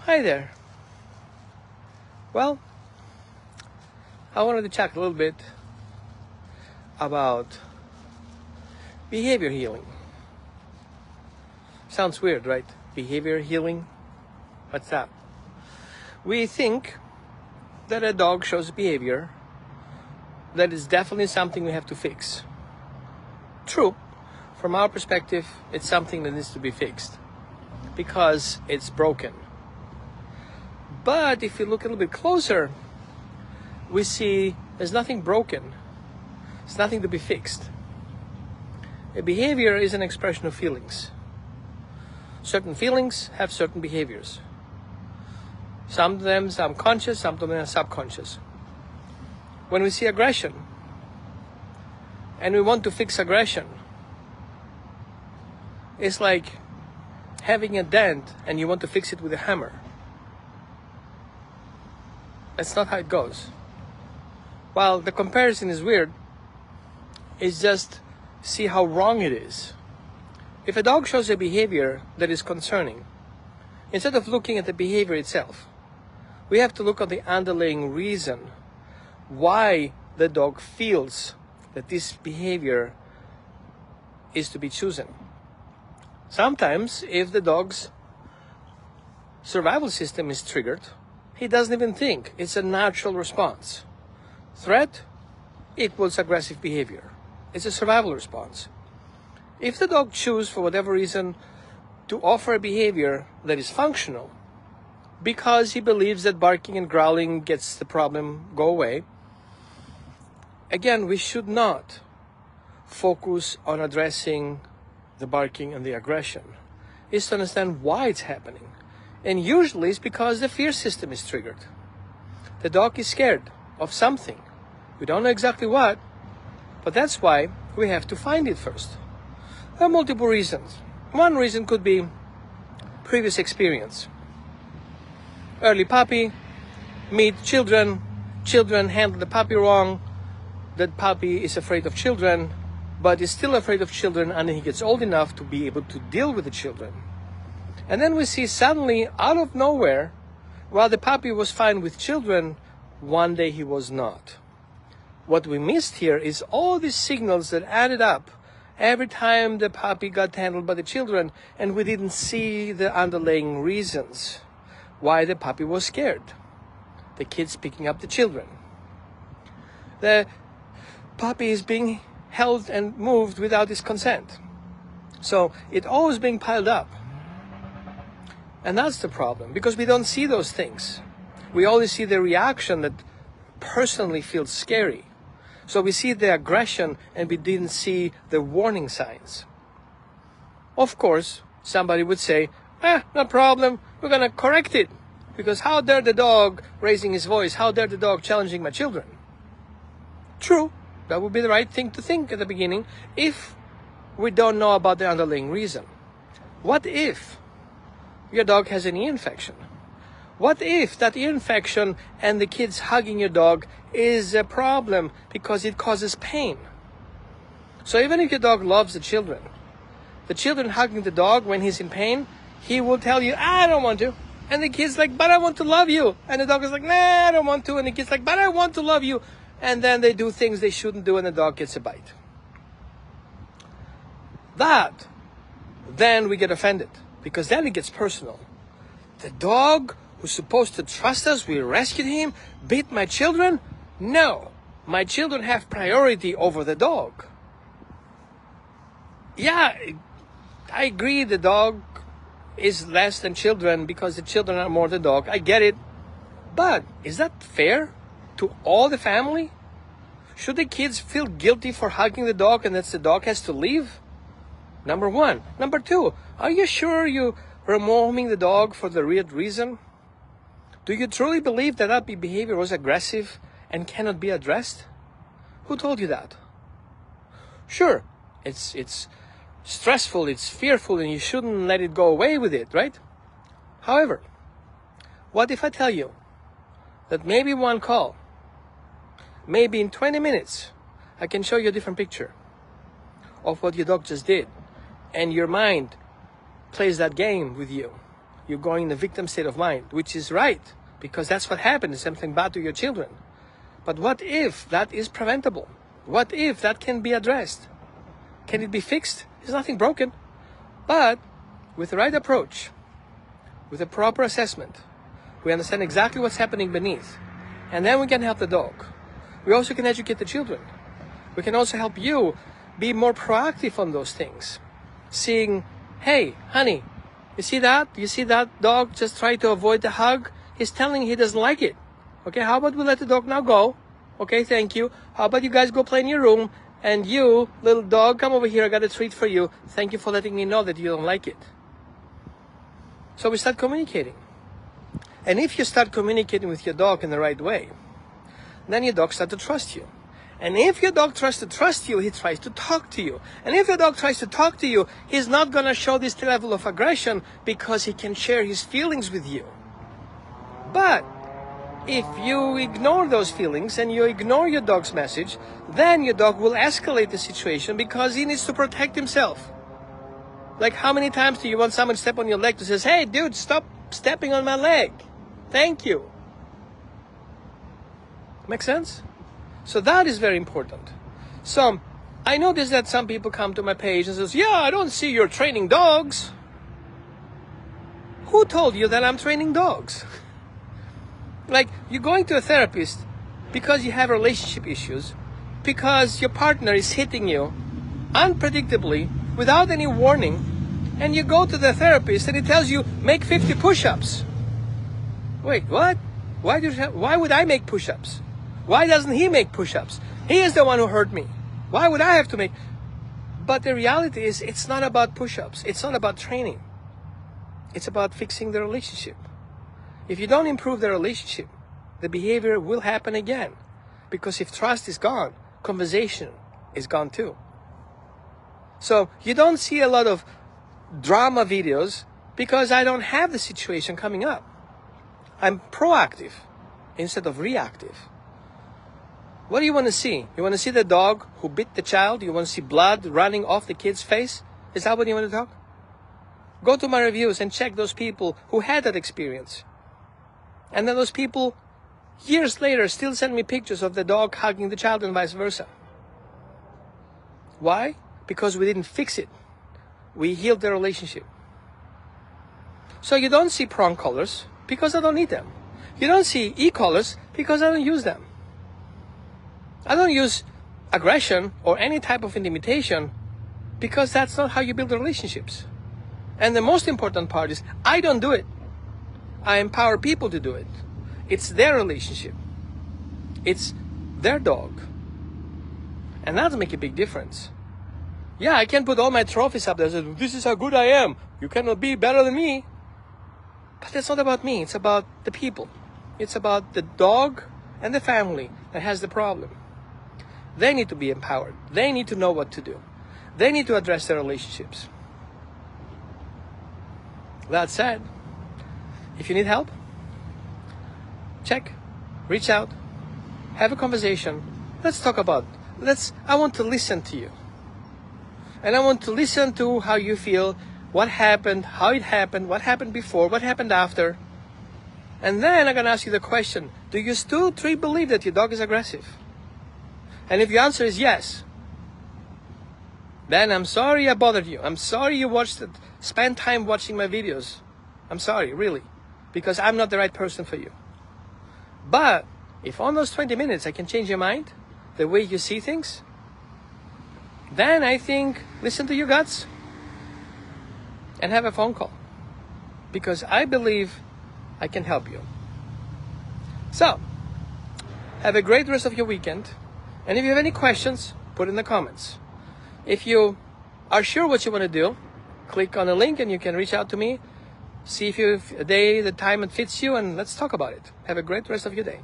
Hi there. Well, I wanted to chat a little bit about behavior healing. Sounds weird, right? Behavior healing? What's that? We think that a dog shows behavior that is definitely something we have to fix. True, from our perspective, it's something that needs to be fixed because it's broken. But if you look a little bit closer, we see there's nothing broken. It's nothing to be fixed. A behavior is an expression of feelings. Certain feelings have certain behaviors. Some of them are conscious, some of them are subconscious. When we see aggression and we want to fix aggression, it's like having a dent and you want to fix it with a hammer. That's not how it goes. While the comparison is weird, it's just see how wrong it is. If a dog shows a behavior that is concerning, instead of looking at the behavior itself, we have to look at the underlying reason why the dog feels that this behavior is to be chosen. Sometimes, if the dog's survival system is triggered, he doesn't even think. It's a natural response. Threat equals aggressive behavior. It's a survival response. If the dog chooses, for whatever reason, to offer a behavior that is functional, because he believes that barking and growling gets the problem go away, again, we should not focus on addressing the barking and the aggression. It's to understand why it's happening. And usually it's because the fear system is triggered. The dog is scared of something. We don't know exactly what, but that's why we have to find it first. There are multiple reasons. One reason could be previous experience. Early puppy, meet children, children handle the puppy wrong, that puppy is afraid of children, but is still afraid of children until he gets old enough to be able to deal with the children. And then we see suddenly, out of nowhere, while the puppy was fine with children, one day he was not. What we missed here is all these signals that added up every time the puppy got handled by the children, and we didn't see the underlying reasons why the puppy was scared. The kids picking up the children. The puppy is being held and moved without his consent. So it always being piled up. And that's the problem, because we don't see those things. We only see the reaction that personally feels scary. So we see the aggression and we didn't see the warning signs. Of course, somebody would say, no problem, we're going to correct it. Because how dare the dog raising his voice? How dare the dog challenging my children? True, that would be the right thing to think at the beginning if we don't know about the underlying reason. What if your dog has an ear infection? What if that ear infection and the kids hugging your dog is a problem because it causes pain? So even if your dog loves the children hugging the dog when he's in pain, he will tell you, I don't want to. And the kid's like, but I want to love you. And the dog is like, nah, I don't want to. And the kid's like, but I want to love you. And then they do things they shouldn't do and the dog gets a bite. Then we get offended, because then it gets personal. The dog who's supposed to trust us, we rescued him, beat my children? No, my children have priority over the dog. Yeah, I agree the dog is less than children because the children are more than dog. I get it. But is that fair to all the family? Should the kids feel guilty for hugging the dog and that the dog has to leave? Number one. Number two, are you sure you removing the dog for the real reason? Do you truly believe that that behavior was aggressive and cannot be addressed? Who told you that? Sure, it's stressful, it's fearful, and you shouldn't let it go away with it, right? However, what if I tell you that maybe one call, maybe in 20 minutes, I can show you a different picture of what your dog just did, and your mind plays that game with you. you're going in the victim state of mind, which is right, because that's what happened, is something bad to your children. But what if that is preventable? What if that can be addressed? Can it be fixed? There's nothing broken. But with the right approach, with a proper assessment, we understand exactly what's happening beneath. And then we can help the dog. We also can educate the children. We can also help you be more proactive on those things. Seeing, hey, honey, you see that? You see that dog just try to avoid the hug? He's telling he doesn't like it. Okay, how about we let the dog now go? Okay, thank you. How about you guys go play in your room? And you, little dog, come over here. I got a treat for you. Thank you for letting me know that you don't like it. So we start communicating. And if you start communicating with your dog in the right way, then your dog starts to trust you. And if your dog tries to trust you, he tries to talk to you. And if your dog tries to talk to you, he's not going to show this level of aggression because he can share his feelings with you. But if you ignore those feelings and you ignore your dog's message, then your dog will escalate the situation because he needs to protect himself. Like, how many times do you want someone to step on your leg to say, hey, dude, stop stepping on my leg. Thank you. Make sense? So that is very important. So I noticed that some people come to my page and says, yeah, I don't see you're training dogs. Who told you that I'm training dogs? Like, you're going to a therapist because you have relationship issues, because your partner is hitting you unpredictably without any warning, and you go to the therapist and he tells you, make 50 push-ups. Wait, what? Why would I make push-ups? Why doesn't he make push-ups? He is the one who hurt me. Why would I have to make? But the reality is, it's not about push-ups. It's not about training. It's about fixing the relationship. If you don't improve the relationship, the behavior will happen again. Because if trust is gone, conversation is gone too. So you don't see a lot of drama videos because I don't have the situation coming up. I'm proactive instead of reactive. What do you want to see? You want to see the dog who bit the child? You want to see blood running off the kid's face? Is that what you want to talk? Go to my reviews and check those people who had that experience. And then those people, years later, still send me pictures of the dog hugging the child and vice versa. Why? Because we didn't fix it. We healed the relationship. So you don't see prong collars because I don't need them. You don't see e-collars because I don't use them. I don't use aggression or any type of intimidation because that's not how you build relationships. And the most important part is I don't do it. I empower people to do it. It's their relationship. It's their dog. And that'll make a big difference. Yeah, I can put all my trophies up there and say, this is how good I am. You cannot be better than me. But that's not about me. It's about the people. It's about the dog and the family that has the problem. They need to be empowered. They need to know what to do. They need to address their relationships. That said, if you need help, check, reach out, have a conversation. Let's talk about it. I want to listen to you. And I want to listen to how you feel, what happened, how it happened, what happened before, what happened after. And then I'm going to ask you the question, do you still truly believe that your dog is aggressive? And if your answer is yes, then I'm sorry I bothered you. I'm sorry you spent time watching my videos. I'm sorry, really, because I'm not the right person for you. But if on those 20 minutes I can change your mind, the way you see things, then I think listen to your guts and have a phone call, because I believe I can help you. So, have a great rest of your weekend. And if you have any questions, put in the comments. If you are sure what you want to do, click on the link and you can reach out to me. See if you have a day, the time it fits you, and let's talk about it. Have a great rest of your day.